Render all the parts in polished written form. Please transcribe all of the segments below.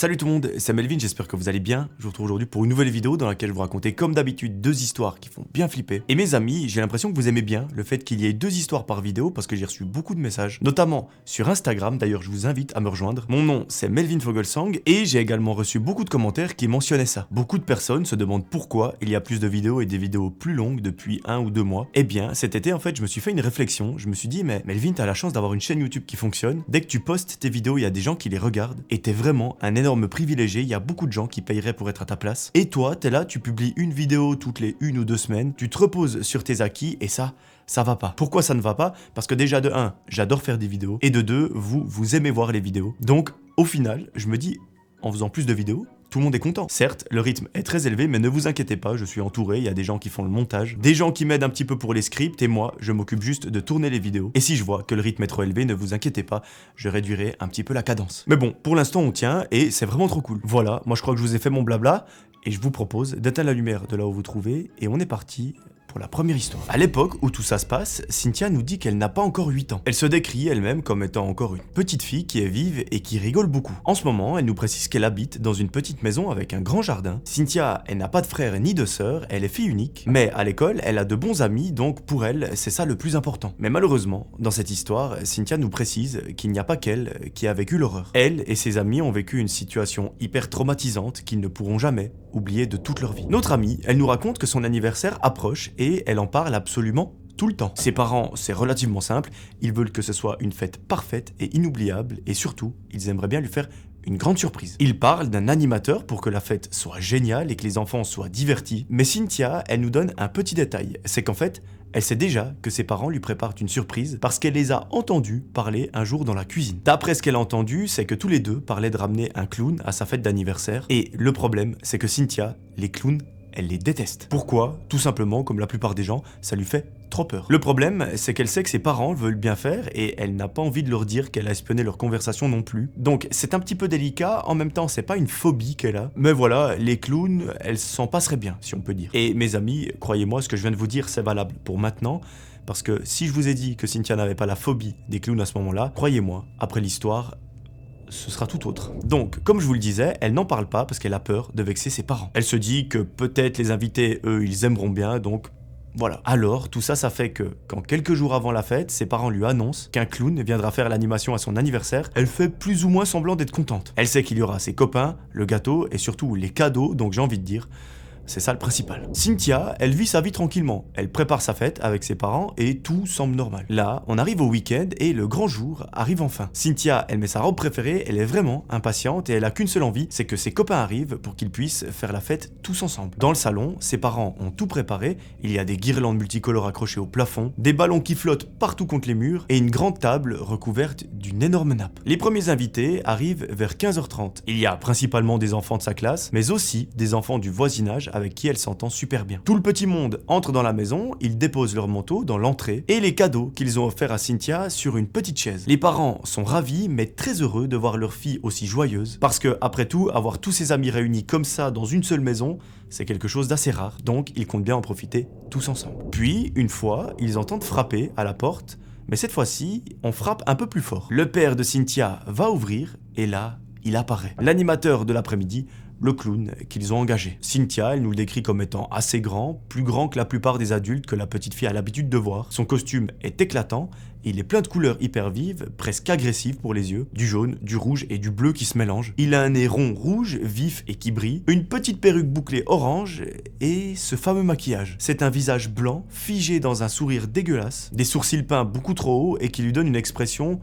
Salut tout le monde, c'est Melvin, j'espère que vous allez bien. Je vous retrouve aujourd'hui pour une nouvelle vidéo dans laquelle je vous raconter comme d'habitude deux histoires qui font bien flipper. Et mes amis, j'ai l'impression que vous aimez bien le fait qu'il y ait deux histoires par vidéo parce que j'ai reçu beaucoup de messages, notamment sur Instagram, d'ailleurs je vous invite à me rejoindre. Mon nom c'est Melvin Fogelsang et j'ai également reçu beaucoup de commentaires qui mentionnaient ça. Beaucoup de personnes se demandent pourquoi il y a plus de vidéos et des vidéos plus longues depuis 1 ou 2 mois. Eh bien cet été en fait je me suis fait une réflexion, je me suis dit mais Melvin t'as la chance d'avoir une chaîne YouTube qui fonctionne, dès que tu postes tes vidéos il y a des gens qui les regardent et t'es vraiment un énorme privilégié, il y a beaucoup de gens qui paieraient pour être à ta place. Et toi, t'es là, tu publies une vidéo toutes les 1 ou 2 semaines, tu te reposes sur tes acquis et ça va pas. Pourquoi ça ne va pas? Parce que déjà de 1, j'adore faire des vidéos et de 2, vous aimez voir les vidéos. Donc au final, je me dis, en faisant plus de vidéos, tout le monde est content. Certes, le rythme est très élevé, mais ne vous inquiétez pas, je suis entouré, il y a des gens qui font le montage, des gens qui m'aident un petit peu pour les scripts, et moi, je m'occupe juste de tourner les vidéos. Et si je vois que le rythme est trop élevé, ne vous inquiétez pas, je réduirai un petit peu la cadence. Mais bon, pour l'instant on tient, et c'est vraiment trop cool. Voilà, moi je crois que je vous ai fait mon blabla, et je vous propose d'éteindre la lumière de là où vous trouvez, et on est parti pour la première histoire. À l'époque où tout ça se passe, Cynthia nous dit qu'elle n'a pas encore 8 ans. Elle se décrit elle-même comme étant encore une petite fille qui est vive et qui rigole beaucoup. En ce moment, elle nous précise qu'elle habite dans une petite maison avec un grand jardin. Cynthia, elle n'a pas de frère ni de sœur, elle est fille unique, mais à l'école, elle a de bons amis, donc pour elle, c'est ça le plus important. Mais malheureusement, dans cette histoire, Cynthia nous précise qu'il n'y a pas qu'elle qui a vécu l'horreur. Elle et ses amis ont vécu une situation hyper traumatisante qu'ils ne pourront jamais oublier de toute leur vie. Notre amie, elle nous raconte que son anniversaire approche et elle en parle absolument tout le temps. Ses parents, c'est relativement simple, ils veulent que ce soit une fête parfaite et inoubliable et surtout, ils aimeraient bien lui faire une grande surprise. Ils parlent d'un animateur pour que la fête soit géniale et que les enfants soient divertis, mais Cynthia, elle nous donne un petit détail, c'est qu'en fait, elle sait déjà que ses parents lui préparent une surprise parce qu'elle les a entendus parler un jour dans la cuisine. D'après ce qu'elle a entendu, c'est que tous les deux parlaient de ramener un clown à sa fête d'anniversaire et le problème, c'est que Cynthia, les clowns, elle les déteste. Pourquoi? Tout simplement, comme la plupart des gens, ça lui fait trop peur. Le problème, c'est qu'elle sait que ses parents veulent bien faire et elle n'a pas envie de leur dire qu'elle a espionné leur conversation non plus. Donc c'est un petit peu délicat, en même temps c'est pas une phobie qu'elle a. Mais voilà, les clowns, elle s'en passerait bien, si on peut dire. Et mes amis, croyez-moi, ce que je viens de vous dire, c'est valable pour maintenant. Parce que si je vous ai dit que Cynthia n'avait pas la phobie des clowns à ce moment-là, croyez-moi, après l'histoire, ce sera tout autre. Donc, comme je vous le disais, elle n'en parle pas parce qu'elle a peur de vexer ses parents. Elle se dit que peut-être les invités, eux, ils aimeront bien, donc voilà. Alors, tout ça, ça fait que, quand quelques jours avant la fête, ses parents lui annoncent qu'un clown viendra faire l'animation à son anniversaire, elle fait plus ou moins semblant d'être contente. Elle sait qu'il y aura ses copains, le gâteau et surtout les cadeaux, donc j'ai envie de dire, c'est ça le principal. Cynthia, elle vit sa vie tranquillement. Elle prépare sa fête avec ses parents et tout semble normal. Là, on arrive au week-end et le grand jour arrive enfin. Cynthia, elle met sa robe préférée, elle est vraiment impatiente et elle a qu'une seule envie, c'est que ses copains arrivent pour qu'ils puissent faire la fête tous ensemble. Dans le salon, ses parents ont tout préparé. Il y a des guirlandes multicolores accrochées au plafond, des ballons qui flottent partout contre les murs et une grande table recouverte d'une énorme nappe. Les premiers invités arrivent vers 15h30. Il y a principalement des enfants de sa classe, mais aussi des enfants du voisinage avec qui elle s'entend super bien. Tout le petit monde entre dans la maison, ils déposent leur manteau dans l'entrée et les cadeaux qu'ils ont offerts à Cynthia sur une petite chaise. Les parents sont ravis mais très heureux de voir leur fille aussi joyeuse parce que, après tout, avoir tous ses amis réunis comme ça dans une seule maison, c'est quelque chose d'assez rare, donc ils comptent bien en profiter tous ensemble. Puis, une fois, ils entendent frapper à la porte, mais cette fois-ci, on frappe un peu plus fort. Le père de Cynthia va ouvrir et là, il apparaît. L'animateur de l'après-midi, le clown qu'ils ont engagé. Cynthia, elle nous le décrit comme étant assez grand, plus grand que la plupart des adultes que la petite fille a l'habitude de voir. Son costume est éclatant, et il est plein de couleurs hyper vives, presque agressives pour les yeux, du jaune, du rouge et du bleu qui se mélangent. Il a un nez rond rouge, vif et qui brille, une petite perruque bouclée orange et ce fameux maquillage. C'est un visage blanc, figé dans un sourire dégueulasse, des sourcils peints beaucoup trop hauts et qui lui donnent une expression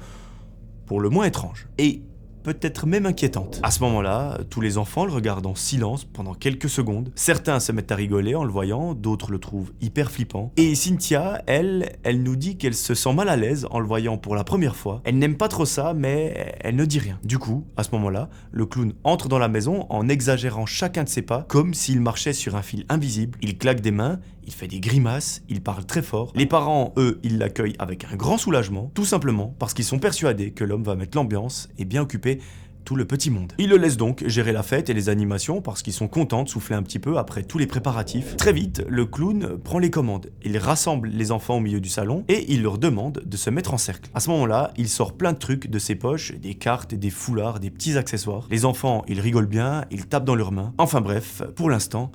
pour le moins étrange. Et peut-être même inquiétante. À ce moment-là, tous les enfants le regardent en silence pendant quelques secondes. Certains se mettent à rigoler en le voyant, d'autres le trouvent hyper flippant. Et Cynthia, elle nous dit qu'elle se sent mal à l'aise en le voyant pour la première fois. Elle n'aime pas trop ça, mais elle ne dit rien. Du coup, à ce moment-là, le clown entre dans la maison en exagérant chacun de ses pas, comme s'il marchait sur un fil invisible. Il claque des mains, il fait des grimaces, il parle très fort. Les parents, eux, ils l'accueillent avec un grand soulagement, tout simplement parce qu'ils sont persuadés que l'homme va mettre l'ambiance et bien occupé tout le petit monde. Il le laisse donc gérer la fête et les animations parce qu'ils sont contents de souffler un petit peu après tous les préparatifs. Très vite, le clown prend les commandes. Il rassemble les enfants au milieu du salon et il leur demande de se mettre en cercle. À ce moment-là, il sort plein de trucs de ses poches, des cartes, des foulards, des petits accessoires. Les enfants, ils rigolent bien, ils tapent dans leurs mains. Enfin bref, pour l'instant,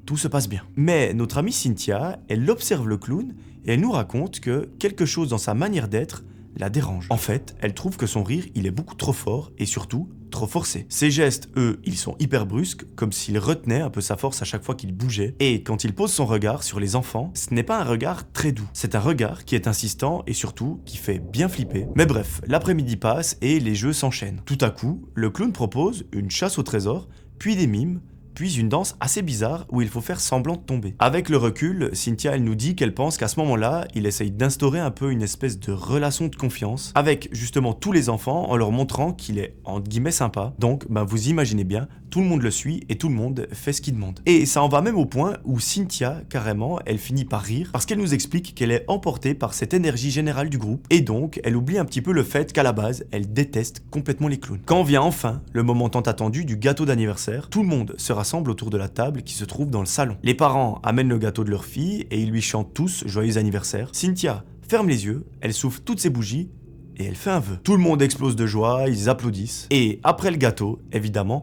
tout se passe bien. Mais notre amie Cynthia, elle observe le clown et elle nous raconte que quelque chose dans sa manière d'être la dérange. En fait, elle trouve que son rire, il est beaucoup trop fort et surtout trop forcé. Ses gestes, eux, ils sont hyper brusques, comme s'il retenait un peu sa force à chaque fois qu'il bougeait. Et quand il pose son regard sur les enfants, ce n'est pas un regard très doux. C'est un regard qui est insistant et surtout qui fait bien flipper. Mais bref, l'après-midi passe et les jeux s'enchaînent. Tout à coup, le clown propose une chasse au trésor, puis des mimes, puis une danse assez bizarre où il faut faire semblant de tomber. Avec le recul, Cynthia, elle nous dit qu'elle pense qu'à ce moment-là, il essaye d'instaurer un peu une espèce de relation de confiance avec justement tous les enfants en leur montrant qu'il est entre guillemets sympa. Donc, vous imaginez bien, tout le monde le suit et tout le monde fait ce qu'il demande. Et ça en va même au point où Cynthia, carrément, elle finit par rire parce qu'elle nous explique qu'elle est emportée par cette énergie générale du groupe et donc elle oublie un petit peu le fait qu'à la base, elle déteste complètement les clowns. Quand vient enfin le moment tant attendu du gâteau d'anniversaire, tout le monde se rassemble autour de la table qui se trouve dans le salon. Les parents amènent le gâteau de leur fille et ils lui chantent tous joyeux anniversaire. Cynthia ferme les yeux, elle souffle toutes ses bougies et elle fait un vœu. Tout le monde explose de joie, ils applaudissent. Et après le gâteau, évidemment,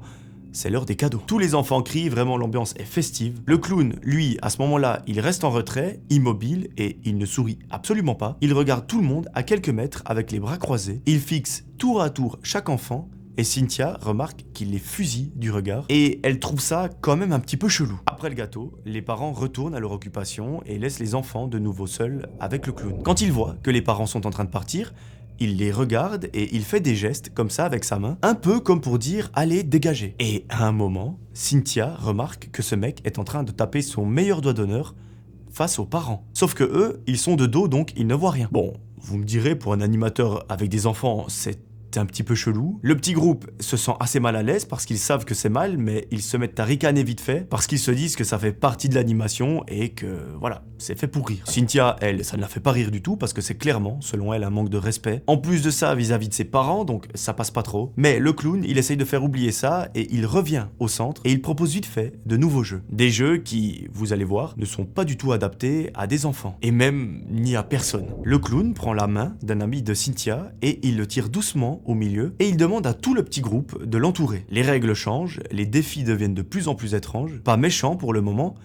c'est l'heure des cadeaux. Tous les enfants crient, vraiment l'ambiance est festive. Le clown, lui, à ce moment-là, il reste en retrait, immobile, et il ne sourit absolument pas. Il regarde tout le monde à quelques mètres avec les bras croisés. Il fixe tour à tour chaque enfant, et Cynthia remarque qu'il les fusille du regard, et elle trouve ça quand même un petit peu chelou. Après le gâteau, les parents retournent à leur occupation et laissent les enfants de nouveau seuls avec le clown. Quand il voit que les parents sont en train de partir, il les regarde et il fait des gestes comme ça avec sa main, un peu comme pour dire « allez, dégagez ». Et à un moment, Cynthia remarque que ce mec est en train de taper son meilleur doigt d'honneur face aux parents. Sauf que eux, ils sont de dos donc ils ne voient rien. Bon, vous me direz, pour un animateur avec des enfants, c'est un petit peu chelou. Le petit groupe se sent assez mal à l'aise parce qu'ils savent que c'est mal, mais ils se mettent à ricaner vite fait parce qu'ils se disent que ça fait partie de l'animation et que voilà, c'est fait pour rire. Cynthia, elle, ça ne la fait pas rire du tout parce que c'est clairement, selon elle, un manque de respect. En plus de ça, vis-à-vis de ses parents, donc ça passe pas trop. Mais le clown, il essaye de faire oublier ça et il revient au centre et il propose vite fait de nouveaux jeux. Des jeux qui, vous allez voir, ne sont pas du tout adaptés à des enfants et même ni à personne. Le clown prend la main d'un ami de Cynthia et il le tire doucement au milieu et il demande à tout le petit groupe de l'entourer. Les règles changent, les défis deviennent de plus en plus étranges, pas méchants pour le moment,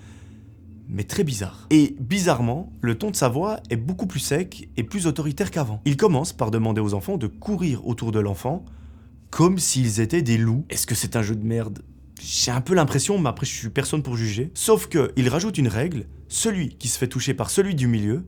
mais très bizarres. Et bizarrement, le ton de sa voix est beaucoup plus sec et plus autoritaire qu'avant. Il commence par demander aux enfants de courir autour de l'enfant comme s'ils étaient des loups. Est-ce que c'est un jeu de merde ? J'ai un peu l'impression, mais après je suis personne pour juger. Sauf qu'il rajoute une règle, celui qui se fait toucher par celui du milieu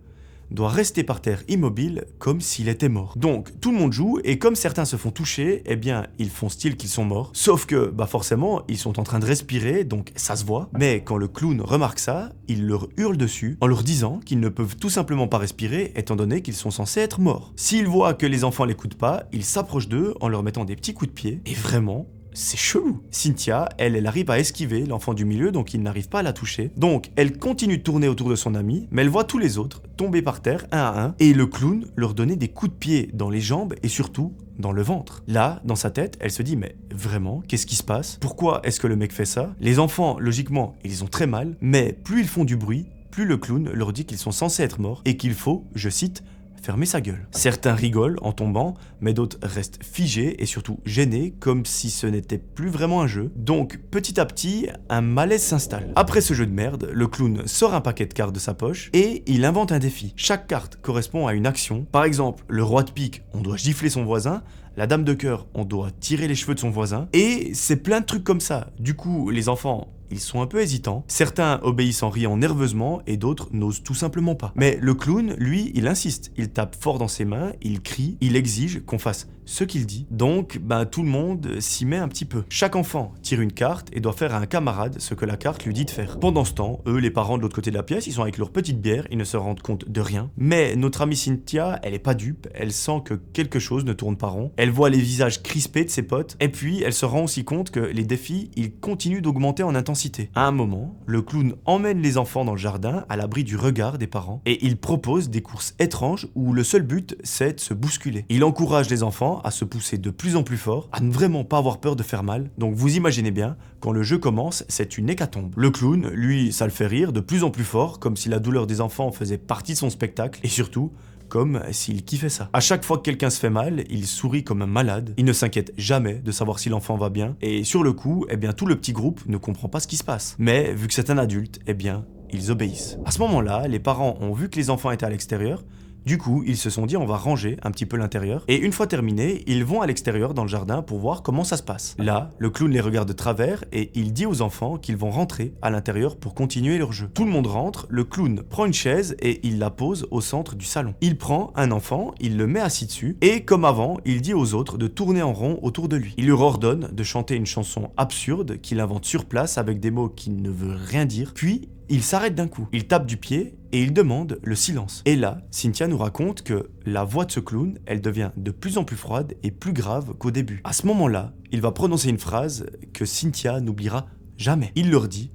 doit rester par terre immobile comme s'il était mort. Donc tout le monde joue et comme certains se font toucher, eh bien ils font style qu'ils sont morts. Sauf que forcément ils sont en train de respirer donc ça se voit. Mais quand le clown remarque ça, il leur hurle dessus en leur disant qu'ils ne peuvent tout simplement pas respirer étant donné qu'ils sont censés être morts. S'il voit que les enfants l'écoutent pas, il s'approche d'eux en leur mettant des petits coups de pied et vraiment c'est chelou. Cynthia, elle arrive à esquiver l'enfant du milieu, donc il n'arrive pas à la toucher. Donc, elle continue de tourner autour de son ami, mais elle voit tous les autres tomber par terre, un à un, et le clown leur donnait des coups de pied dans les jambes et surtout dans le ventre. Là, dans sa tête, elle se dit, mais vraiment, qu'est-ce qui se passe ? Pourquoi est-ce que le mec fait ça ? Les enfants, logiquement, ils ont très mal, mais plus ils font du bruit, plus le clown leur dit qu'ils sont censés être morts et qu'il faut, je cite, fermer sa gueule. Certains rigolent en tombant, mais d'autres restent figés et surtout gênés, comme si ce n'était plus vraiment un jeu. Donc, petit à petit, un malaise s'installe. Après ce jeu de merde, le clown sort un paquet de cartes de sa poche et il invente un défi. Chaque carte correspond à une action. Par exemple, le roi de pique, on doit gifler son voisin. La dame de cœur, on doit tirer les cheveux de son voisin. Et c'est plein de trucs comme ça. Du coup, les enfants, ils sont un peu hésitants. Certains obéissent en riant nerveusement et d'autres n'osent tout simplement pas. Mais le clown, lui, il insiste. Il tape fort dans ses mains, il crie, il exige qu'on fasse ce qu'il dit. Donc, tout le monde s'y met un petit peu. Chaque enfant tire une carte et doit faire à un camarade ce que la carte lui dit de faire. Pendant ce temps, eux, les parents de l'autre côté de la pièce, ils sont avec leur petite bière, ils ne se rendent compte de rien. Mais notre amie Cynthia, elle est pas dupe, elle sent que quelque chose ne tourne pas rond. Elle voit les visages crispés de ses potes, et puis elle se rend aussi compte que les défis, ils continuent d'augmenter en intensité. À un moment, le clown emmène les enfants dans le jardin, à l'abri du regard des parents, et il propose des courses étranges où le seul but, c'est de se bousculer. Il encourage les enfants apprend à se pousser de plus en plus fort, à ne vraiment pas avoir peur de faire mal. Donc vous imaginez bien, quand le jeu commence, c'est une hécatombe. Le clown, lui, ça le fait rire de plus en plus fort, comme si la douleur des enfants faisait partie de son spectacle, et surtout, comme s'il kiffait ça. À chaque fois que quelqu'un se fait mal, il sourit comme un malade, il ne s'inquiète jamais de savoir si l'enfant va bien, et sur le coup, eh bien tout le petit groupe ne comprend pas ce qui se passe. Mais vu que c'est un adulte, eh bien, ils obéissent. À ce moment-là, les parents ont vu que les enfants étaient à l'extérieur. Du coup, ils se sont dit on va ranger un petit peu l'intérieur, et une fois terminé, ils vont à l'extérieur dans le jardin pour voir comment ça se passe. Là, le clown les regarde de travers et il dit aux enfants qu'ils vont rentrer à l'intérieur pour continuer leur jeu. Tout le monde rentre, le clown prend une chaise et il la pose au centre du salon. Il prend un enfant, il le met assis dessus, et comme avant, il dit aux autres de tourner en rond autour de lui. Il leur ordonne de chanter une chanson absurde qu'il invente sur place avec des mots qui ne veulent rien dire, puis il s'arrête d'un coup, il tape du pied et il demande le silence. Et là, Cynthia nous raconte que la voix de ce clown, elle devient de plus en plus froide et plus grave qu'au début. À ce moment-là, il va prononcer une phrase que Cynthia n'oubliera jamais. Il leur dit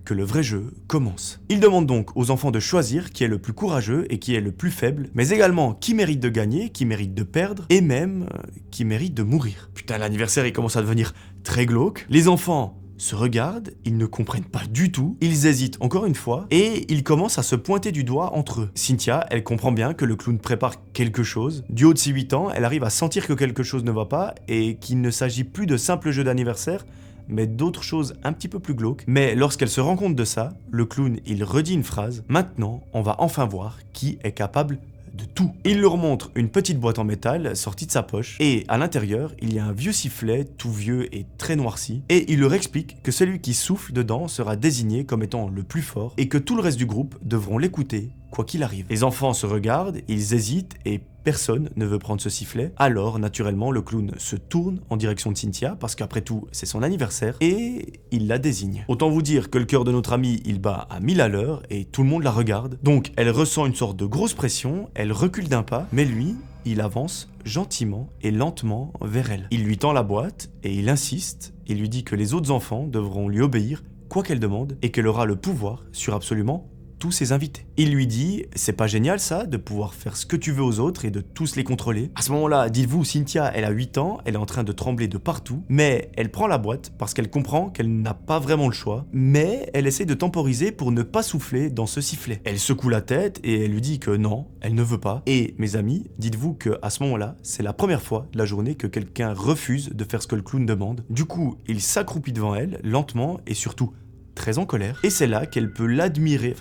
que le vrai jeu commence. Il demande donc aux enfants de choisir qui est le plus courageux et qui est le plus faible, mais également qui mérite de gagner, qui mérite de perdre, et même qui mérite de mourir. Putain, l'anniversaire il commence à devenir très glauque. Les enfants se regardent, ils ne comprennent pas du tout, ils hésitent encore une fois, et ils commencent à se pointer du doigt entre eux. Cynthia, elle comprend bien que le clown prépare quelque chose. Du haut de ses 8 ans, elle arrive à sentir que quelque chose ne va pas, et qu'il ne s'agit plus de simples jeux d'anniversaire, mais d'autres choses un petit peu plus glauques. Mais lorsqu'elle se rend compte de ça, le clown, il redit une phrase. Maintenant, on va enfin voir qui est capable de tout. Il leur montre une petite boîte en métal sortie de sa poche, et à l'intérieur, il y a un vieux sifflet tout vieux et très noirci, et il leur explique que celui qui souffle dedans sera désigné comme étant le plus fort, et que tout le reste du groupe devront l'écouter, quoi qu'il arrive. Les enfants se regardent, ils hésitent, et personne ne veut prendre ce sifflet. Alors, naturellement, le clown se tourne en direction de Cynthia, parce qu'après tout, c'est son anniversaire, et il la désigne. Autant vous dire que le cœur de notre amie, il bat à 1000 à l'heure, et tout le monde la regarde. Donc, elle ressent une sorte de grosse pression, elle recule d'un pas, mais lui, il avance gentiment et lentement vers elle. Il lui tend la boîte, et il insiste, il lui dit que les autres enfants devront lui obéir, quoi qu'elle demande, et qu'elle aura le pouvoir sur absolument tous ses invités. Il lui dit « C'est pas génial ça, de pouvoir faire ce que tu veux aux autres et de tous les contrôler ?» À ce moment-là, dites-vous, Cynthia, elle a 8 ans, elle est en train de trembler de partout, mais elle prend la boîte parce qu'elle comprend qu'elle n'a pas vraiment le choix, mais elle essaie de temporiser pour ne pas souffler dans ce sifflet. Elle secoue la tête et elle lui dit que non, elle ne veut pas. Et mes amis, dites-vous que à ce moment-là, c'est la première fois de la journée que quelqu'un refuse de faire ce que le clown demande. Du coup, il s'accroupit devant elle, lentement et surtout très en colère, et c'est là qu'elle peut l'admirer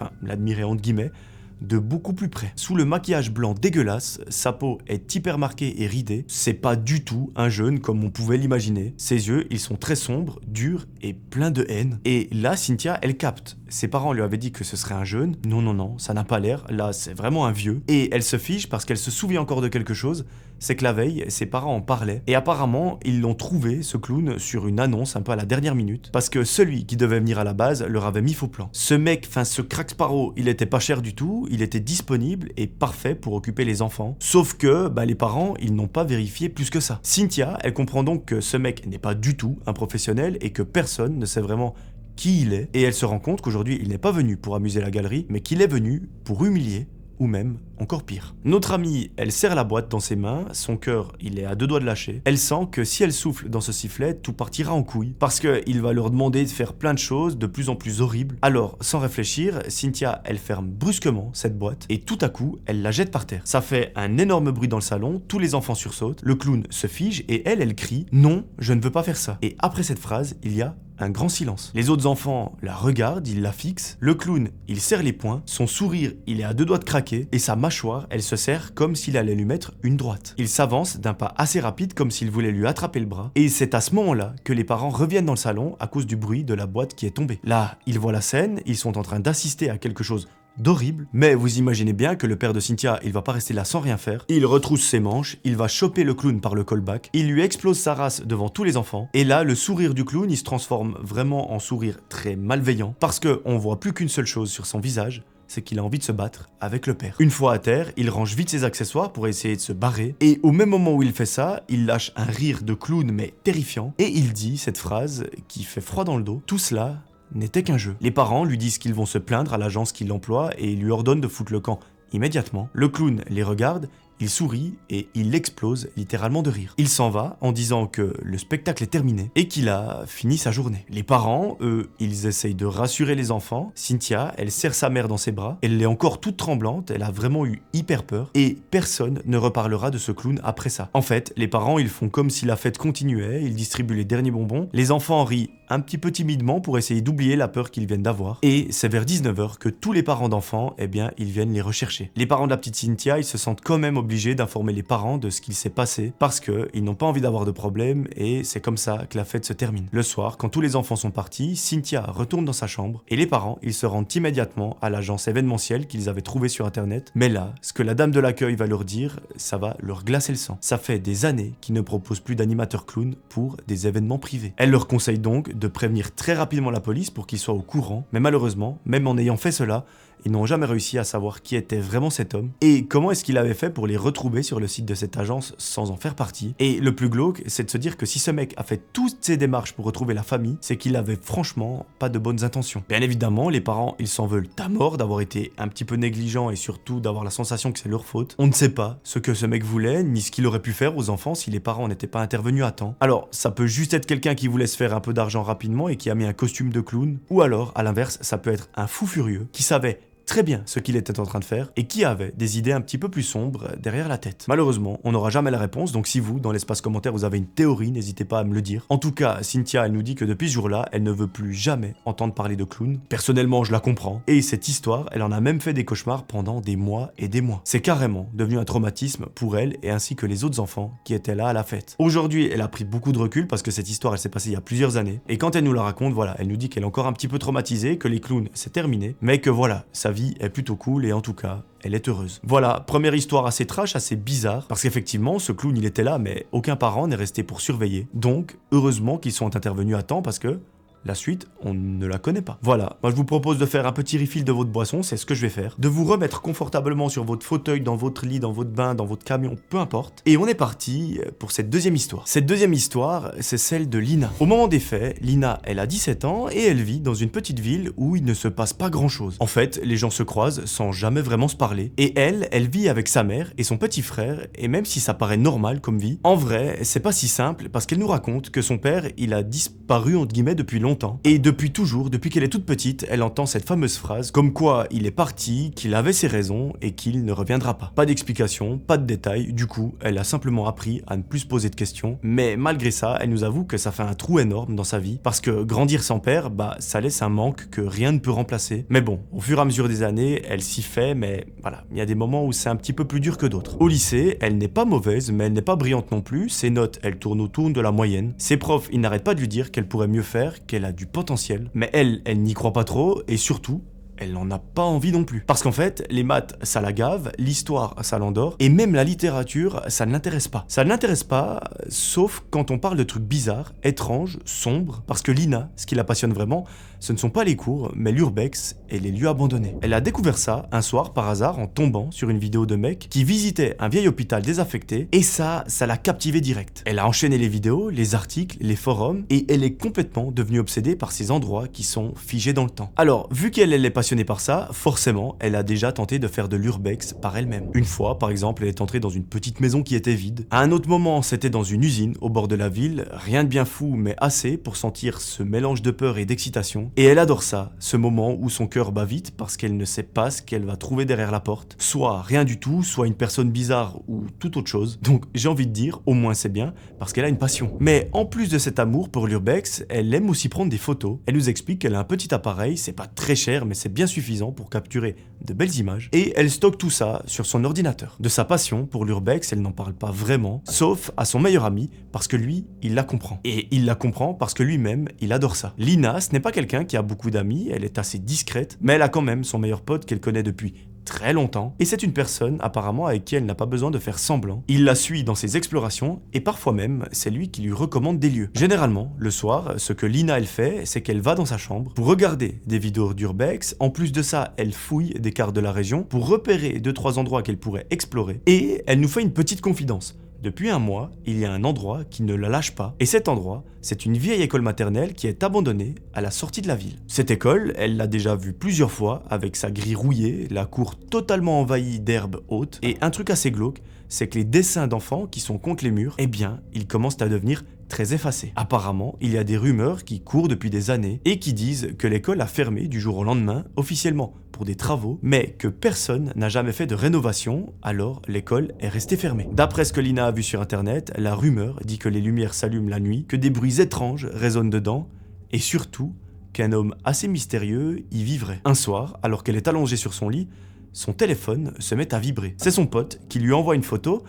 entre guillemets, de beaucoup plus près. Sous le maquillage blanc dégueulasse, sa peau est hyper marquée et ridée, c'est pas du tout un jeune comme on pouvait l'imaginer. Ses yeux, ils sont très sombres, durs et pleins de haine. Et là, Cynthia, elle capte. Ses parents lui avaient dit que ce serait un jeune. Non, ça n'a pas l'air. Là, c'est vraiment un vieux. Et elle se fige parce qu'elle se souvient encore de quelque chose. C'est que la veille, ses parents en parlaient. Et apparemment, ils l'ont trouvé, ce clown, sur une annonce un peu à la dernière minute. Parce que celui qui devait venir à la base leur avait mis faux plan. Ce mec, ce Crack Sparrow, il était pas cher du tout. Il était disponible et parfait pour occuper les enfants. Sauf que, les parents, ils n'ont pas vérifié plus que ça. Cynthia, elle comprend donc que ce mec n'est pas du tout un professionnel et que personne ne sait vraiment qui il est. Et elle se rend compte qu'aujourd'hui, il n'est pas venu pour amuser la galerie, mais qu'il est venu pour humilier, ou même encore pire. Notre amie, elle serre la boîte dans ses mains, son cœur, il est à 2 doigts de lâcher. Elle sent que si elle souffle dans ce sifflet, tout partira en couille, parce qu'il va leur demander de faire plein de choses de plus en plus horribles. Alors, sans réfléchir, Cynthia, elle ferme brusquement cette boîte, et tout à coup, elle la jette par terre. Ça fait un énorme bruit dans le salon, tous les enfants sursautent, le clown se fige, et elle crie « Non, je ne veux pas faire ça ». Et après cette phrase, il y a un grand silence. Les autres enfants la regardent, ils la fixent. Le clown, il serre les poings. Son sourire, il est à 2 doigts de craquer. Et sa mâchoire, elle se serre comme s'il allait lui mettre une droite. Il s'avance d'un pas assez rapide comme s'il voulait lui attraper le bras. Et c'est à ce moment-là que les parents reviennent dans le salon à cause du bruit de la boîte qui est tombée. Là, ils voient la scène, ils sont en train d'assister à quelque chose d'horrible, mais vous imaginez bien que le père de Cynthia, il va pas rester là sans rien faire. Il retrousse ses manches, il va choper le clown par le callback, il lui explose sa race devant tous les enfants, et là, le sourire du clown, il se transforme vraiment en sourire très malveillant, parce qu'on voit plus qu'une seule chose sur son visage, c'est qu'il a envie de se battre avec le père. Une fois à terre, il range vite ses accessoires pour essayer de se barrer, et au même moment où il fait ça, il lâche un rire de clown mais terrifiant, et il dit cette phrase qui fait froid dans le dos, tout cela n'était qu'un jeu. Les parents lui disent qu'ils vont se plaindre à l'agence qui l'emploie et lui ordonnent de foutre le camp immédiatement. Le clown les regarde il sourit et il explose littéralement de rire. Il s'en va en disant que le spectacle est terminé et qu'il a fini sa journée. Les parents, eux, ils essayent de rassurer les enfants. Cynthia, elle serre sa mère dans ses bras, elle est encore toute tremblante, elle a vraiment eu hyper peur et personne ne reparlera de ce clown après ça. En fait, les parents, ils font comme si la fête continuait, ils distribuent les derniers bonbons, les enfants rient un petit peu timidement pour essayer d'oublier la peur qu'ils viennent d'avoir. Et c'est vers 19h que tous les parents d'enfants, eh bien, ils viennent les rechercher. Les parents de la petite Cynthia, ils se sentent quand même obligés d'informer les parents de ce qu'il s'est passé parce qu'ils n'ont pas envie d'avoir de problème et c'est comme ça que la fête se termine. Le soir, quand tous les enfants sont partis, Cynthia retourne dans sa chambre et les parents, ils se rendent immédiatement à l'agence événementielle qu'ils avaient trouvée sur internet. Mais là, ce que la dame de l'accueil va leur dire, ça va leur glacer le sang. Ça fait des années qu'ils ne proposent plus d'animateurs clowns pour des événements privés. Elle leur conseille donc de prévenir très rapidement la police pour qu'ils soient au courant, mais malheureusement, même en ayant fait cela, ils n'ont jamais réussi à savoir qui était vraiment cet homme et comment est-ce qu'il avait fait pour les retrouver sur le site de cette agence sans en faire partie. Et le plus glauque, c'est de se dire que si ce mec a fait toutes ces démarches pour retrouver la famille, c'est qu'il avait franchement pas de bonnes intentions. Bien évidemment, les parents, ils s'en veulent à mort d'avoir été un petit peu négligents et surtout d'avoir la sensation que c'est leur faute. On ne sait pas ce que ce mec voulait, ni ce qu'il aurait pu faire aux enfants si les parents n'étaient pas intervenus à temps. Alors, ça peut juste être quelqu'un qui voulait se faire un peu d'argent rapidement et qui a mis un costume de clown, ou alors, à l'inverse, ça peut être un fou furieux qui savait très bien ce qu'il était en train de faire et qui avait des idées un petit peu plus sombres derrière la tête. Malheureusement, on n'aura jamais la réponse, donc si vous, dans l'espace commentaire, vous avez une théorie, n'hésitez pas à me le dire. En tout cas, Cynthia, elle nous dit que depuis ce jour-là, elle ne veut plus jamais entendre parler de clown. Personnellement, je la comprends. Et cette histoire, elle en a même fait des cauchemars pendant des mois et des mois. C'est carrément devenu un traumatisme pour elle et ainsi que les autres enfants qui étaient là à la fête. Aujourd'hui, elle a pris beaucoup de recul parce que cette histoire, elle s'est passée il y a plusieurs années. Et quand elle nous la raconte, voilà, elle nous dit qu'elle est encore un petit peu traumatisée, que les clowns, c'est terminé, mais que voilà, sa vie est plutôt cool et en tout cas, elle est heureuse. Voilà, première histoire assez trash, assez bizarre, parce qu'effectivement, ce clown il était là, mais aucun parent n'est resté pour surveiller. Donc, heureusement qu'ils sont intervenus à temps parce que la suite, on ne la connaît pas. Voilà, moi je vous propose de faire un petit refill de votre boisson, c'est ce que je vais faire. De vous remettre confortablement sur votre fauteuil, dans votre lit, dans votre bain, dans votre camion, peu importe. Et on est parti pour cette deuxième histoire. Cette deuxième histoire, c'est celle de Lina. Au moment des faits, Lina, elle a 17 ans et elle vit dans une petite ville où il ne se passe pas grand chose. En fait, les gens se croisent sans jamais vraiment se parler. Et elle vit avec sa mère et son petit frère, et même si ça paraît normal comme vie, en vrai, c'est pas si simple parce qu'elle nous raconte que son père, il a disparu entre guillemets depuis longtemps. Et depuis toujours, depuis qu'elle est toute petite, elle entend cette fameuse phrase comme quoi il est parti, qu'il avait ses raisons et qu'il ne reviendra pas. Pas d'explication, pas de détails, du coup, elle a simplement appris à ne plus se poser de questions. Mais malgré ça, elle nous avoue que ça fait un trou énorme dans sa vie parce que grandir sans père, bah ça laisse un manque que rien ne peut remplacer. Mais bon, au fur et à mesure des années, elle s'y fait, mais voilà, il y a des moments où c'est un petit peu plus dur que d'autres. Au lycée, elle n'est pas mauvaise, mais elle n'est pas brillante non plus. Ses notes, elles tournent autour de la moyenne. Ses profs, ils n'arrêtent pas de lui dire qu'elle pourrait mieux faire, qu'elle a du potentiel, mais elle n'y croit pas trop et surtout, elle n'en a pas envie non plus. Parce qu'en fait, les maths, ça la gave, l'histoire, ça l'endort, et même la littérature, ça ne l'intéresse pas. Ça ne l'intéresse pas, sauf quand on parle de trucs bizarres, étranges, sombres, parce que Lina, ce qui la passionne vraiment, ce ne sont pas les cours, mais l'urbex et les lieux abandonnés. Elle a découvert ça un soir par hasard en tombant sur une vidéo de mec qui visitait un vieil hôpital désaffecté, et ça l'a captivé direct. Elle a enchaîné les vidéos, les articles, les forums, et elle est complètement devenue obsédée par ces endroits qui sont figés dans le temps. Alors, vu qu'elle est passionnée par ça, forcément, elle a déjà tenté de faire de l'urbex par elle-même. Une fois, par exemple, elle est entrée dans une petite maison qui était vide. À un autre moment, c'était dans une usine au bord de la ville, rien de bien fou, mais assez pour sentir ce mélange de peur et d'excitation. Et elle adore ça, ce moment où son cœur bat vite parce qu'elle ne sait pas ce qu'elle va trouver derrière la porte. Soit rien du tout, soit une personne bizarre ou toute autre chose. Donc j'ai envie de dire, au moins c'est bien, parce qu'elle a une passion. Mais en plus de cet amour pour l'urbex, elle aime aussi prendre des photos. Elle nous explique qu'elle a un petit appareil, c'est pas très cher, mais c'est bien suffisant pour capturer de belles images. Et elle stocke tout ça sur son ordinateur. De sa passion pour l'urbex, elle n'en parle pas vraiment, sauf à son meilleur ami, parce que lui, il la comprend. Et il la comprend parce que lui-même, il adore ça. Lina, ce n'est pas quelqu'un qui a beaucoup d'amis, elle est assez discrète, mais elle a quand même son meilleur pote qu'elle connaît depuis très longtemps, et c'est une personne apparemment avec qui elle n'a pas besoin de faire semblant. Il la suit dans ses explorations, et parfois même, c'est lui qui lui recommande des lieux. Généralement, le soir, ce que Lina elle fait, c'est qu'elle va dans sa chambre pour regarder des vidéos d'urbex. En plus de ça, elle fouille des cartes de la région pour repérer 2-3 endroits qu'elle pourrait explorer, et elle nous fait une petite confidence. Depuis un mois, il y a un endroit qui ne la lâche pas, et cet endroit, c'est une vieille école maternelle qui est abandonnée à la sortie de la ville. Cette école, elle l'a déjà vue plusieurs fois, avec sa grille rouillée, la cour totalement envahie d'herbes hautes, et un truc assez glauque, c'est que les dessins d'enfants qui sont contre les murs, eh bien, ils commencent à devenir très effacés. Apparemment, il y a des rumeurs qui courent depuis des années et qui disent que l'école a fermé du jour au lendemain, officiellement pour des travaux, mais que personne n'a jamais fait de rénovation, alors l'école est restée fermée. D'après ce que Lina a vu sur internet, la rumeur dit que les lumières s'allument la nuit, que des bruits étranges résonnent dedans, et surtout qu'un homme assez mystérieux y vivrait. Un soir, alors qu'elle est allongée sur son lit, son téléphone se met à vibrer. C'est son pote qui lui envoie une photo,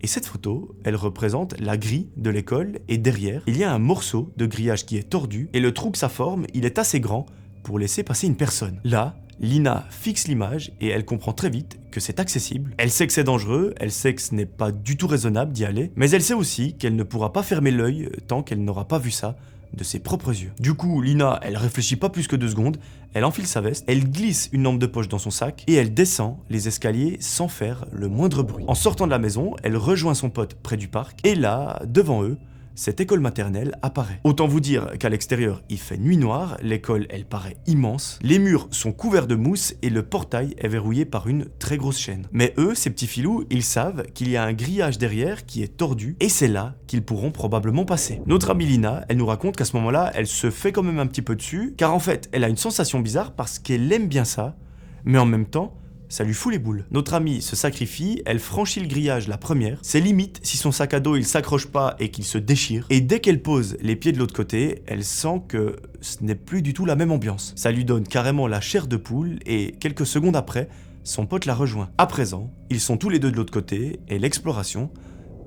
et cette photo, elle représente la grille de l'école, et derrière, il y a un morceau de grillage qui est tordu, et le trou que ça forme, il est assez grand pour laisser passer une personne. Là, Lina fixe l'image et elle comprend très vite que c'est accessible. Elle sait que c'est dangereux, elle sait que ce n'est pas du tout raisonnable d'y aller, mais elle sait aussi qu'elle ne pourra pas fermer l'œil tant qu'elle n'aura pas vu ça de ses propres yeux. Du coup, Lina, elle réfléchit pas plus que 2 secondes, elle enfile sa veste, elle glisse une lampe de poche dans son sac et elle descend les escaliers sans faire le moindre bruit. En sortant de la maison, elle rejoint son pote près du parc et là, devant eux, cette école maternelle apparaît. Autant vous dire qu'à l'extérieur, il fait nuit noire, l'école, elle paraît immense, les murs sont couverts de mousse et le portail est verrouillé par une très grosse chaîne. Mais eux, ces petits filous, ils savent qu'il y a un grillage derrière qui est tordu et c'est là qu'ils pourront probablement passer. Notre amie Lina, elle nous raconte qu'à ce moment-là, elle se fait quand même un petit peu dessus, car en fait, elle a une sensation bizarre parce qu'elle aime bien ça, mais en même temps, ça lui fout les boules. Notre amie se sacrifie, elle franchit le grillage la première, c'est limite si son sac à dos il s'accroche pas et qu'il se déchire, et dès qu'elle pose les pieds de l'autre côté, elle sent que ce n'est plus du tout la même ambiance. Ça lui donne carrément la chair de poule et quelques secondes après, son pote la rejoint. À présent, ils sont tous les deux de l'autre côté et l'exploration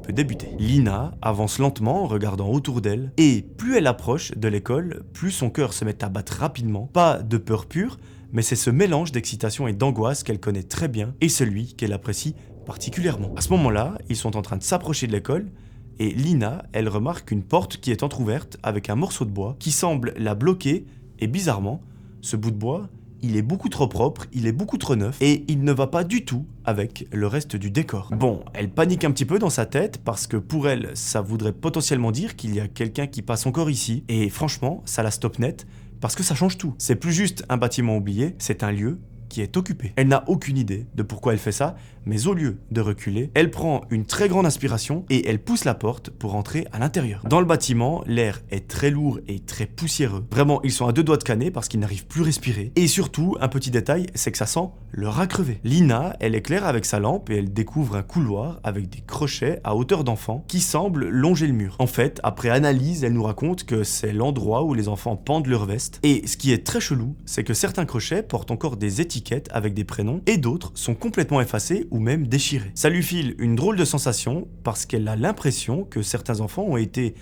peut débuter. Lina avance lentement en regardant autour d'elle et plus elle approche de l'école, plus son cœur se met à battre rapidement, pas de peur pure, mais c'est ce mélange d'excitation et d'angoisse qu'elle connaît très bien et celui qu'elle apprécie particulièrement. À ce moment-là, ils sont en train de s'approcher de l'école et Lina, elle remarque une porte qui est entrouverte avec un morceau de bois qui semble la bloquer et bizarrement, ce bout de bois, il est beaucoup trop propre, il est beaucoup trop neuf et il ne va pas du tout avec le reste du décor. Bon, elle panique un petit peu dans sa tête parce que pour elle, ça voudrait potentiellement dire qu'il y a quelqu'un qui passe encore ici et franchement, ça la stoppe net. Parce que ça change tout. C'est plus juste un bâtiment oublié, c'est un lieu qui est occupé. Elle n'a aucune idée de pourquoi elle fait ça, mais au lieu de reculer, elle prend une très grande inspiration et elle pousse la porte pour entrer à l'intérieur. Dans le bâtiment, l'air est très lourd et très poussiéreux. Vraiment, ils sont à 2 doigts de canner parce qu'ils n'arrivent plus à respirer. Et surtout, un petit détail, c'est que ça sent le rat crevé. Lina, elle éclaire avec sa lampe et elle découvre un couloir avec des crochets à hauteur d'enfant qui semblent longer le mur. En fait, après analyse, elle nous raconte que c'est l'endroit où les enfants pendent leur veste. Et ce qui est très chelou, c'est que certains crochets portent encore des étiquettes avec des prénoms et d'autres sont complètement effacés ou même déchirés. Ça lui file une drôle de sensation parce qu'elle a l'impression que certains enfants ont été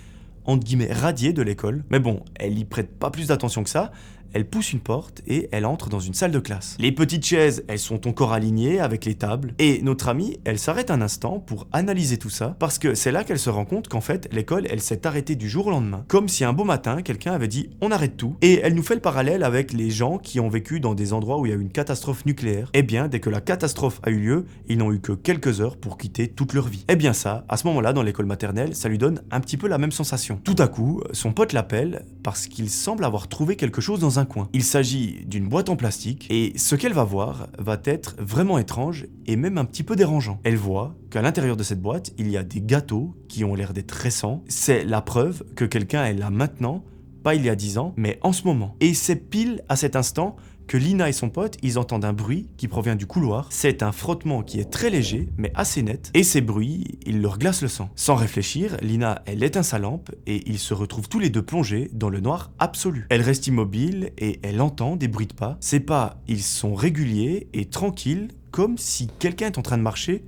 entre guillemets radiés de l'école. Mais bon, elle y prête pas plus d'attention que ça. Elle pousse une porte et elle entre dans une salle de classe. Les petites chaises, elles sont encore alignées avec les tables. Et notre amie, elle s'arrête un instant pour analyser tout ça, parce que c'est là qu'elle se rend compte qu'en fait, l'école, elle s'est arrêtée du jour au lendemain. Comme si un beau matin, quelqu'un avait dit « on arrête tout ». Et elle nous fait le parallèle avec les gens qui ont vécu dans des endroits où il y a eu une catastrophe nucléaire. Eh bien, dès que la catastrophe a eu lieu, ils n'ont eu que quelques heures pour quitter toute leur vie. Eh bien ça, à ce moment-là, dans l'école maternelle, ça lui donne un petit peu la même sensation. Tout à coup, son pote l'appelle parce qu'il semble avoir trouvé quelque chose dans un coin. Il s'agit d'une boîte en plastique et ce qu'elle va voir va être vraiment étrange et même un petit peu dérangeant. Elle voit qu'à l'intérieur de cette boîte, il y a des gâteaux qui ont l'air d'être récents. C'est la preuve que quelqu'un est là maintenant, pas il y a 10 ans, mais en ce moment. Et c'est pile à cet instant que Lina et son pote, ils entendent un bruit qui provient du couloir. C'est un frottement qui est très léger, mais assez net. Et ces bruits, ils leur glacent le sang. Sans réfléchir, Lina, elle éteint sa lampe et ils se retrouvent tous les deux plongés dans le noir absolu. Elle reste immobile et elle entend des bruits de pas. Ces pas, ils sont réguliers et tranquilles, comme si quelqu'un est en train de marcher,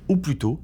ou plutôt,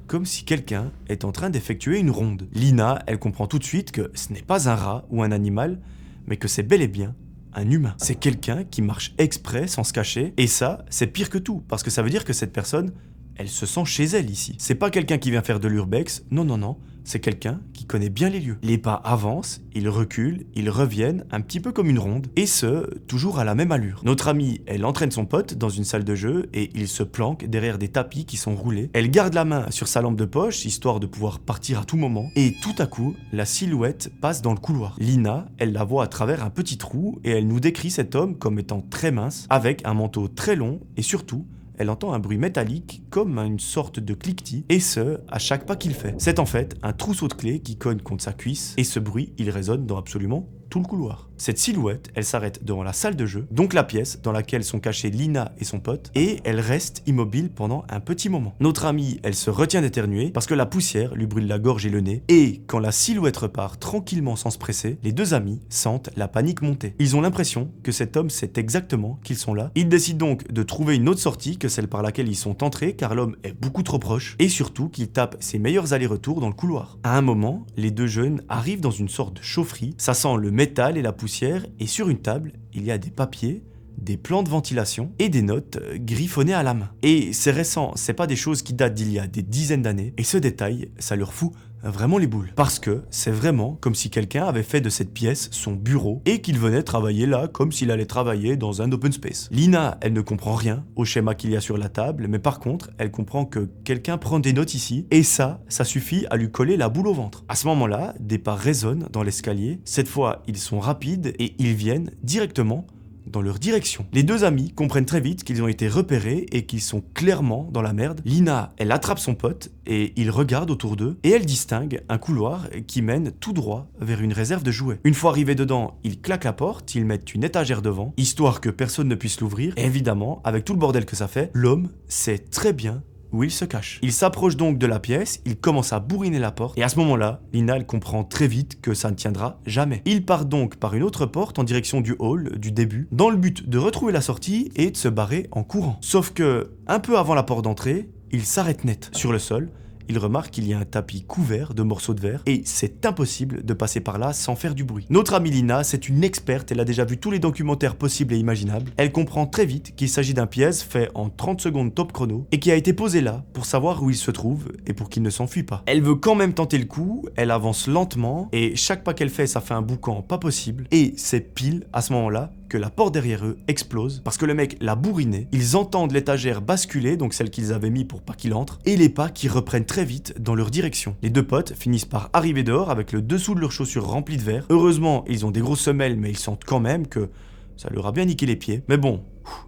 comme si quelqu'un est en train d'effectuer une ronde. Lina, elle comprend tout de suite que ce n'est pas un rat ou un animal, mais que c'est bel et bien un humain. C'est quelqu'un qui marche exprès sans se cacher, et ça, c'est pire que tout, parce que ça veut dire que cette personne, elle se sent chez elle ici. C'est pas quelqu'un qui vient faire de l'urbex, non, c'est quelqu'un qui connaît bien les lieux. Les pas avancent, ils reculent, ils reviennent, un petit peu comme une ronde, et ce, toujours à la même allure. Notre amie, elle entraîne son pote dans une salle de jeu, et il se planque derrière des tapis qui sont roulés. Elle garde la main sur sa lampe de poche, histoire de pouvoir partir à tout moment, et tout à coup, la silhouette passe dans le couloir. Lina, elle la voit à travers un petit trou, et elle nous décrit cet homme comme étant très mince, avec un manteau très long, et surtout, elle entend un bruit métallique comme une sorte de cliquetis, et ce, à chaque pas qu'il fait. C'est en fait un trousseau de clés qui cogne contre sa cuisse, et ce bruit, il résonne dans absolument tout le couloir. Cette silhouette, elle s'arrête devant la salle de jeu, donc la pièce dans laquelle sont cachés Lina et son pote, et elle reste immobile pendant un petit moment. Notre amie, elle se retient d'éternuer parce que la poussière lui brûle la gorge et le nez, et quand la silhouette repart tranquillement sans se presser, les deux amis sentent la panique monter. Ils ont l'impression que cet homme sait exactement qu'ils sont là. Ils décident donc de trouver une autre sortie que celle par laquelle ils sont entrés, car l'homme est beaucoup trop proche, et surtout qu'il tape ses meilleurs allers-retours dans le couloir. À un moment, les deux jeunes arrivent dans une sorte de chaufferie, ça sent le métal et la poussière, et sur une table, il y a des papiers, des plans de ventilation et des notes griffonnées à la main. Et c'est récent, c'est pas des choses qui datent d'il y a des dizaines d'années, et ce détail, ça leur fout vraiment les boules. Parce que c'est vraiment comme si quelqu'un avait fait de cette pièce son bureau et qu'il venait travailler là comme s'il allait travailler dans un open space. Lina, elle ne comprend rien au schéma qu'il y a sur la table, mais par contre, elle comprend que quelqu'un prend des notes ici et ça suffit à lui coller la boule au ventre. À ce moment-là, des pas résonnent dans l'escalier. Cette fois, ils sont rapides et ils viennent directement dans leur direction. Les deux amis comprennent très vite qu'ils ont été repérés et qu'ils sont clairement dans la merde. Lina, elle attrape son pote et ils regardent autour d'eux et elle distingue un couloir qui mène tout droit vers une réserve de jouets. Une fois arrivés dedans, ils claquent la porte, ils mettent une étagère devant, histoire que personne ne puisse l'ouvrir. Et évidemment, avec tout le bordel que ça fait, l'homme sait très bien où il se cache. Il s'approche donc de la pièce, il commence à bourriner la porte, et à ce moment-là, Lina elle comprend très vite que ça ne tiendra jamais. Il part donc par une autre porte en direction du hall, du début, dans le but de retrouver la sortie et de se barrer en courant. Sauf que, un peu avant la porte d'entrée, il s'arrête net. Sur le sol, il remarque qu'il y a un tapis couvert de morceaux de verre et c'est impossible de passer par là sans faire du bruit. Notre amie Lina, c'est une experte, elle a déjà vu tous les documentaires possibles et imaginables. Elle comprend très vite qu'il s'agit d'un piège fait en 30 secondes top chrono et qui a été posé là pour savoir où il se trouve et pour qu'il ne s'enfuit pas. Elle veut quand même tenter le coup, elle avance lentement et chaque pas qu'elle fait, ça fait un boucan pas possible et c'est pile à ce moment-là que la porte derrière eux explose parce que le mec l'a bourriné. Ils entendent l'étagère basculer, donc celle qu'ils avaient mis pour pas qu'il entre, et les pas qui reprennent très vite dans leur direction. Les deux potes finissent par arriver dehors avec le dessous de leurs chaussures rempli de verre. Heureusement, ils ont des grosses semelles, mais ils sentent quand même que ça leur a bien niqué les pieds. Mais bon,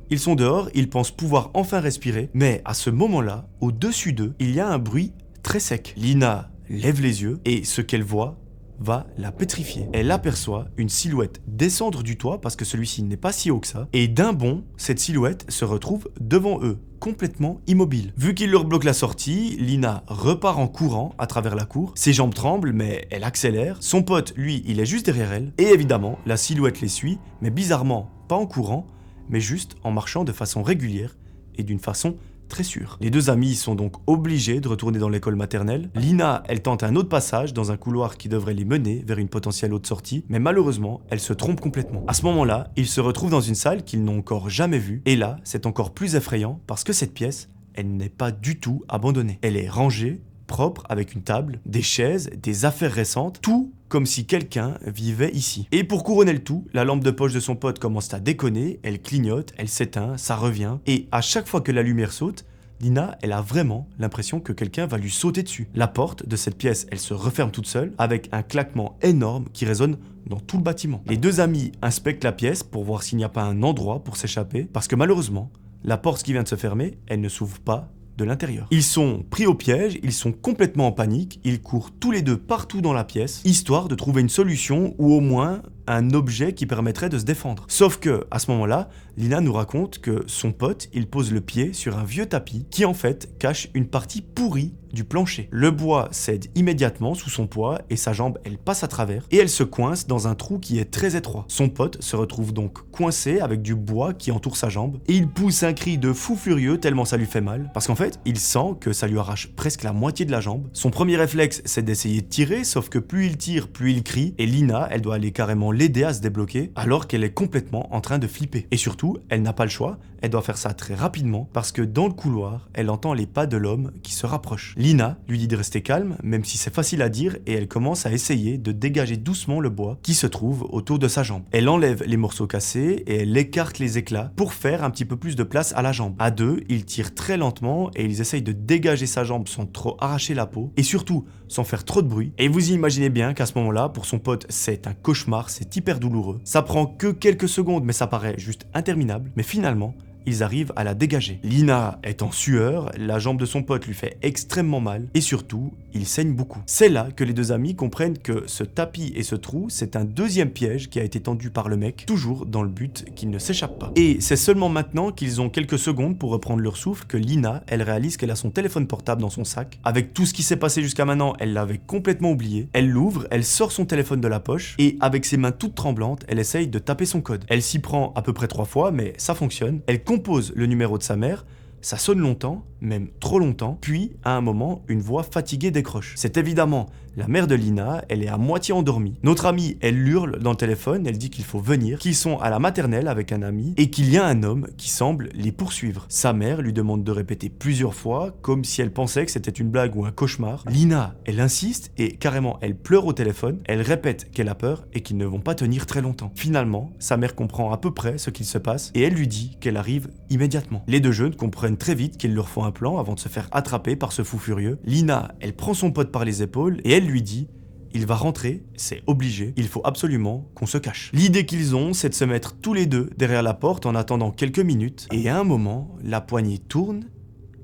ils sont dehors, ils pensent pouvoir enfin respirer, mais à ce moment-là, au-dessus d'eux, il y a un bruit très sec. Lina lève les yeux et ce qu'elle voit va la pétrifier. Elle aperçoit une silhouette descendre du toit parce que celui-ci n'est pas si haut que ça, et d'un bond, cette silhouette se retrouve devant eux, complètement immobile. Vu qu'il leur bloque la sortie, Lina repart en courant à travers la cour. Ses jambes tremblent, mais elle accélère. Son pote, lui, il est juste derrière elle. Et évidemment, la silhouette les suit, mais bizarrement, pas en courant, mais juste en marchant de façon régulière et d'une façon très sûre. Les deux amis sont donc obligés de retourner dans l'école maternelle. Lina, elle tente un autre passage dans un couloir qui devrait les mener vers une potentielle autre sortie, mais malheureusement, elle se trompe complètement. À ce moment-là, ils se retrouvent dans une salle qu'ils n'ont encore jamais vue, et là, c'est encore plus effrayant parce que cette pièce, elle n'est pas du tout abandonnée. Elle est rangée, propre, avec une table, des chaises, des affaires récentes, tout comme si quelqu'un vivait ici. Et pour couronner le tout, la lampe de poche de son pote commence à déconner, elle clignote, elle s'éteint, ça revient, et à chaque fois que la lumière saute, Lina, elle a vraiment l'impression que quelqu'un va lui sauter dessus. La porte de cette pièce, elle se referme toute seule, avec un claquement énorme qui résonne dans tout le bâtiment. Les deux amis inspectent la pièce pour voir s'il n'y a pas un endroit pour s'échapper, parce que malheureusement, la porte qui vient de se fermer, elle ne s'ouvre pas de l'intérieur. Ils sont pris au piège, ils sont complètement en panique, ils courent tous les deux partout dans la pièce, histoire de trouver une solution ou au moins un objet qui permettrait de se défendre. Sauf que, à ce moment-là, Lina nous raconte que son pote, il pose le pied sur un vieux tapis qui en fait cache une partie pourrie du plancher. Le bois cède immédiatement sous son poids et sa jambe, elle passe à travers et elle se coince dans un trou qui est très étroit. Son pote se retrouve donc coincé avec du bois qui entoure sa jambe et il pousse un cri de fou furieux tellement ça lui fait mal parce qu'en fait, il sent que ça lui arrache presque la moitié de la jambe. Son premier réflexe, c'est d'essayer de tirer, sauf que plus il tire, plus il crie et Lina, elle doit aller carrément l'aider à se débloquer alors qu'elle est complètement en train de flipper. Et surtout, elle n'a pas le choix, elle doit faire ça très rapidement parce que dans le couloir, elle entend les pas de l'homme qui se rapproche. Lina lui dit de rester calme, même si c'est facile à dire, et elle commence à essayer de dégager doucement le bois qui se trouve autour de sa jambe. Elle enlève les morceaux cassés et elle écarte les éclats pour faire un petit peu plus de place à la jambe. À deux, ils tirent très lentement et ils essayent de dégager sa jambe sans trop arracher la peau et surtout sans faire trop de bruit. Et vous imaginez bien qu'à ce moment-là, pour son pote, c'est un cauchemar, c'est hyper douloureux. Ça prend que quelques secondes, mais ça paraît juste interminable. Mais finalement, ils arrivent à la dégager. Lina est en sueur, la jambe de son pote lui fait extrêmement mal et surtout, il saigne beaucoup. C'est là que les deux amis comprennent que ce tapis et ce trou, c'est un deuxième piège qui a été tendu par le mec, toujours dans le but qu'il ne s'échappe pas. Et c'est seulement maintenant qu'ils ont quelques secondes pour reprendre leur souffle que Lina, elle réalise qu'elle a son téléphone portable dans son sac. Avec tout ce qui s'est passé jusqu'à maintenant, elle l'avait complètement oublié. Elle l'ouvre, elle sort son téléphone de la poche et avec ses mains toutes tremblantes, elle essaye de taper son code. Elle s'y prend à peu près 3 fois, mais ça fonctionne. Elle compose le numéro de sa mère. Ça sonne longtemps, même trop longtemps, puis à un moment, une voix fatiguée décroche. C'est évidemment la mère de Lina, elle est à moitié endormie. Notre amie, elle hurle dans le téléphone, elle dit qu'il faut venir, qu'ils sont à la maternelle avec un ami et qu'il y a un homme qui semble les poursuivre. Sa mère lui demande de répéter plusieurs fois, comme si elle pensait que c'était une blague ou un cauchemar. Lina, elle insiste et carrément, elle pleure au téléphone, elle répète qu'elle a peur et qu'ils ne vont pas tenir très longtemps. Finalement, sa mère comprend à peu près ce qu'il se passe et elle lui dit qu'elle arrive immédiatement. Les deux jeunes comprennent très vite qu'il leur faut un plan avant de se faire attraper par ce fou furieux. Lina, elle prend son pote par les épaules et elle lui dit « Il va rentrer, c'est obligé, il faut absolument qu'on se cache. » L'idée qu'ils ont, c'est de se mettre tous les deux derrière la porte en attendant quelques minutes et à un moment, la poignée tourne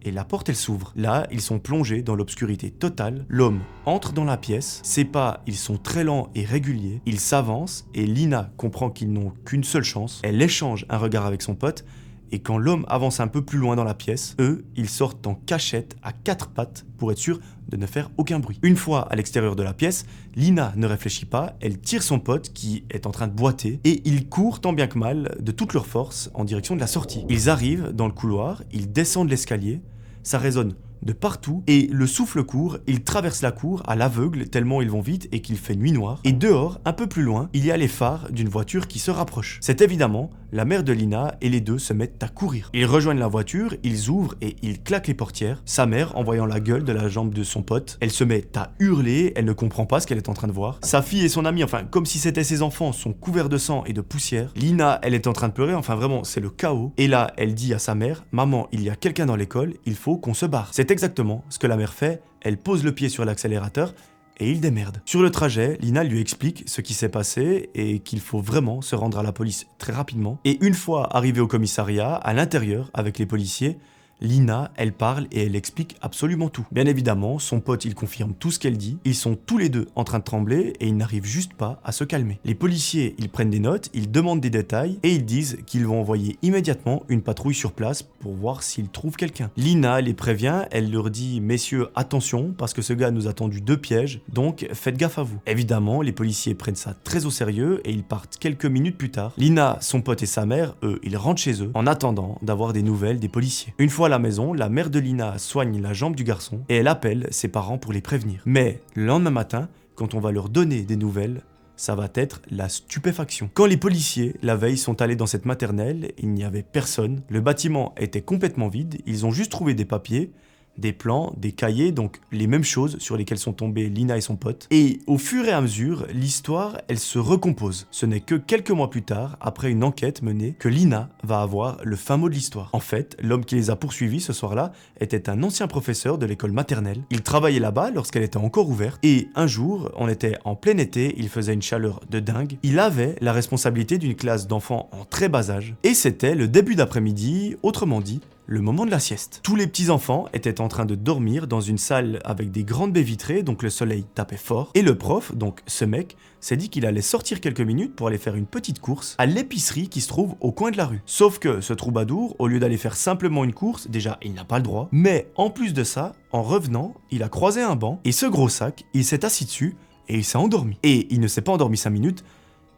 et la porte elle s'ouvre. Là, ils sont plongés dans l'obscurité totale. L'homme entre dans la pièce, ses pas, ils sont très lents et réguliers. Ils s'avancent et Lina comprend qu'ils n'ont qu'une seule chance. Elle échange un regard avec son pote et quand l'homme avance un peu plus loin dans la pièce, eux, ils sortent en cachette à 4 pattes pour être sûr de ne faire aucun bruit. Une fois à l'extérieur de la pièce, Lina ne réfléchit pas, elle tire son pote qui est en train de boiter et ils courent tant bien que mal de toute leur force en direction de la sortie. Ils arrivent dans le couloir, ils descendent l'escalier, ça résonne de partout et le souffle court, ils traversent la cour à l'aveugle tellement ils vont vite et qu'il fait nuit noire. Et dehors, un peu plus loin, il y a les phares d'une voiture qui se rapproche. C'est évidemment la mère de Lina et les deux se mettent à courir. Ils rejoignent la voiture, ils ouvrent et ils claquent les portières. Sa mère, en voyant la gueule de la jambe de son pote, elle se met à hurler, elle ne comprend pas ce qu'elle est en train de voir. Sa fille et son ami, enfin comme si c'était ses enfants, sont couverts de sang et de poussière. Lina, elle est en train de pleurer, enfin vraiment c'est le chaos. Et là, elle dit à sa mère, « Maman, il y a quelqu'un dans l'école, il faut qu'on se barre. » C'est exactement ce que la mère fait, elle pose le pied sur l'accélérateur et il démerde. Sur le trajet, Lina lui explique ce qui s'est passé et qu'il faut vraiment se rendre à la police très rapidement. Et une fois arrivé au commissariat, à l'intérieur, avec les policiers, Lina, elle parle et elle explique absolument tout. Bien évidemment, son pote, il confirme tout ce qu'elle dit. Ils sont tous les deux en train de trembler et ils n'arrivent juste pas à se calmer. Les policiers, ils prennent des notes, ils demandent des détails et ils disent qu'ils vont envoyer immédiatement une patrouille sur place pour voir s'ils trouvent quelqu'un. Lina les prévient, elle leur dit « Messieurs, attention, parce que ce gars nous a tendu 2 pièges, donc faites gaffe à vous. » Évidemment, les policiers prennent ça très au sérieux et ils partent quelques minutes plus tard. Lina, son pote et sa mère, eux, ils rentrent chez eux en attendant d'avoir des nouvelles des policiers. Une fois à la maison, la mère de Lina soigne la jambe du garçon et elle appelle ses parents pour les prévenir. Mais le lendemain matin, quand on va leur donner des nouvelles, ça va être la stupéfaction. Quand les policiers, la veille, sont allés dans cette maternelle, il n'y avait personne. Le bâtiment était complètement vide, ils ont juste trouvé des papiers, des plans, des cahiers, donc les mêmes choses sur lesquelles sont tombés Lina et son pote. Et au fur et à mesure, l'histoire, elle se recompose. Ce n'est que quelques mois plus tard, après une enquête menée, que Lina va avoir le fin mot de l'histoire. En fait, l'homme qui les a poursuivis ce soir-là était un ancien professeur de l'école maternelle. Il travaillait là-bas lorsqu'elle était encore ouverte. Et un jour, on était en plein été, il faisait une chaleur de dingue. Il avait la responsabilité d'une classe d'enfants en très bas âge. Et c'était le début d'après-midi, autrement dit, le moment de la sieste. Tous les petits-enfants étaient en train de dormir dans une salle avec des grandes baies vitrées, donc le soleil tapait fort. Et le prof, donc ce mec, s'est dit qu'il allait sortir quelques minutes pour aller faire une petite course à l'épicerie qui se trouve au coin de la rue. Sauf que ce troubadour, au lieu d'aller faire simplement une course, déjà il n'a pas le droit, mais en plus de ça, en revenant, il a croisé un banc et ce gros sac, il s'est assis dessus et il s'est endormi. Et il ne s'est pas endormi 5 minutes,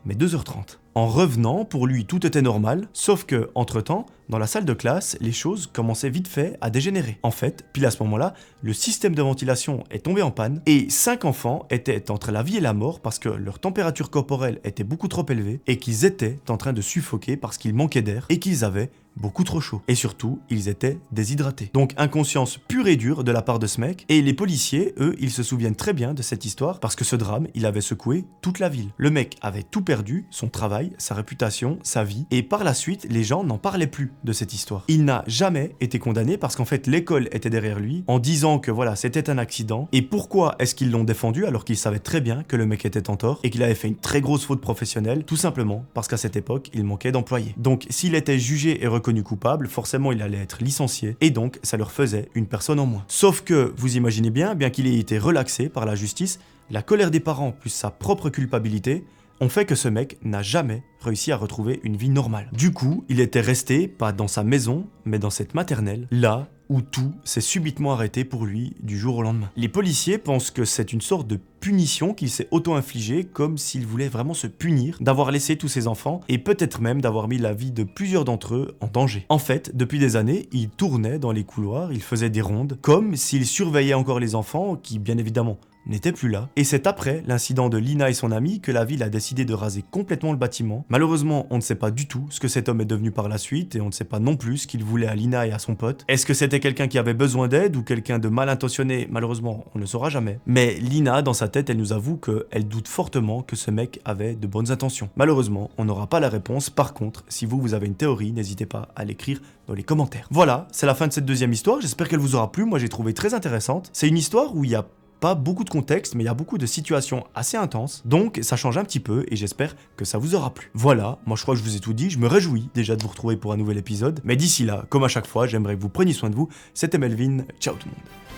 mais 2h30. En revenant, pour lui, tout était normal, sauf que, entre-temps, dans la salle de classe, les choses commençaient vite fait à dégénérer. En fait, pile à ce moment-là, le système de ventilation est tombé en panne et 5 enfants étaient entre la vie et la mort parce que leur température corporelle était beaucoup trop élevée et qu'ils étaient en train de suffoquer parce qu'il manquait d'air et qu'ils avaient beaucoup trop chaud. Et surtout, ils étaient déshydratés. Donc inconscience pure et dure de la part de ce mec. Et les policiers, eux, ils se souviennent très bien de cette histoire parce que ce drame, il avait secoué toute la ville. Le mec avait tout perdu, son travail, sa réputation, sa vie. Et par la suite, les gens n'en parlaient plus de cette histoire. Il n'a jamais été condamné parce qu'en fait, l'école était derrière lui en disant que voilà, c'était un accident. Et pourquoi est-ce qu'ils l'ont défendu alors qu'ils savaient très bien que le mec était en tort et qu'il avait fait une très grosse faute professionnelle? Tout simplement parce qu'à cette époque, il manquait d'employés. Donc s'il était jugé et reconnu reconnu coupable, forcément il allait être licencié, et donc ça leur faisait une personne en moins. Sauf que, vous imaginez bien qu'il ait été relaxé par la justice, la colère des parents plus sa propre culpabilité ont fait que ce mec n'a jamais réussi à retrouver une vie normale. Du coup, il était resté, pas dans sa maison, mais dans cette maternelle, là où tout s'est subitement arrêté pour lui du jour au lendemain. Les policiers pensent que c'est une sorte de punition qu'il s'est auto-infligée, comme s'il voulait vraiment se punir d'avoir laissé tous ses enfants, et peut-être même d'avoir mis la vie de plusieurs d'entre eux en danger. En fait, depuis des années, il tournait dans les couloirs, il faisait des rondes, comme s'il surveillait encore les enfants, qui bien évidemment n'était plus là. Et c'est après l'incident de Lina et son ami que la ville a décidé de raser complètement le bâtiment. Malheureusement, on ne sait pas du tout ce que cet homme est devenu par la suite et on ne sait pas non plus ce qu'il voulait à Lina et à son pote. Est-ce que c'était quelqu'un qui avait besoin d'aide ou quelqu'un de mal intentionné? Malheureusement, on ne le saura jamais. Mais Lina, dans sa tête, elle nous avoue qu'elle doute fortement que ce mec avait de bonnes intentions. Malheureusement, on n'aura pas la réponse. Par contre, si vous avez une théorie, n'hésitez pas à l'écrire dans les commentaires. Voilà, c'est la fin de cette deuxième histoire. J'espère qu'elle vous aura plu. Moi, j'ai trouvé très intéressante. C'est une histoire où il y a pas beaucoup de contexte, mais il y a beaucoup de situations assez intenses, donc ça change un petit peu et j'espère que ça vous aura plu. Voilà, moi je crois que je vous ai tout dit, je me réjouis déjà de vous retrouver pour un nouvel épisode, mais d'ici là, comme à chaque fois, j'aimerais que vous preniez soin de vous. C'était Melvin, ciao tout le monde.